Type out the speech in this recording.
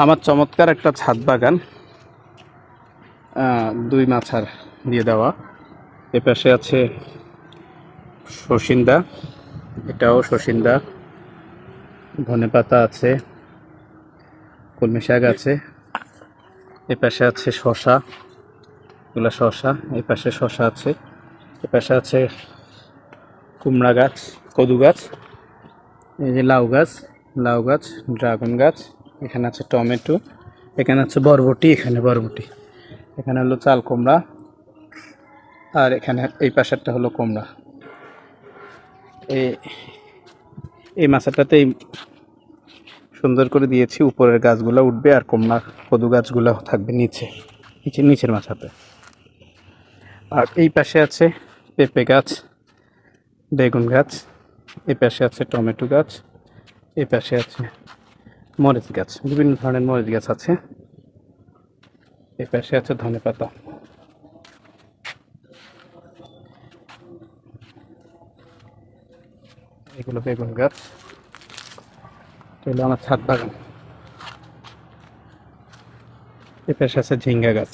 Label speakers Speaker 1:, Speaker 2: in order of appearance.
Speaker 1: আমার চমৎকার একটা ছাদ বাগান, 2 মাছার দিয়ে দেওয়া। এপাশে আছে সসিন্দা, এটাও সসিন্দা। ধনেপাতা আছে, কলমি শাক আছে। এপাশে আছে শশা, এগুলো শশা। এপাশে শশা আছে। এপাশে আছে কুমড়া গাছ, কদু গাছ, এই যে লাউ গাছ, ড্রাগন গাছ। এখানে আছে টমেটো, এখানে আছে বরবটি, এখানে বরবটি, এখানে হলো চাল কুমড়া, আর এখানে এই পাশেরটা হলো কুমড়া। এই মাছটাতেই সুন্দর করে দিয়েছি, উপরের গাছগুলো উঠবে আর কুমড়া কদু গাছগুলো থাকবে নিচের মাছাতে। আর এই পাশে আছে পেঁপে গাছ, বেগুন গাছ। এই পাশে আছে টমেটো গাছ। এই পাশে আছে মরিচ গাছ, বিভিন্ন ধরনের মরিচ গাছ আছে। এই পাশে আছে ধনেপাতা। এগুলো বেগুন গাছ। এগুলো আমার ছাদ বাগান। এই পাশে আছে ঝিঙ্গা গাছ।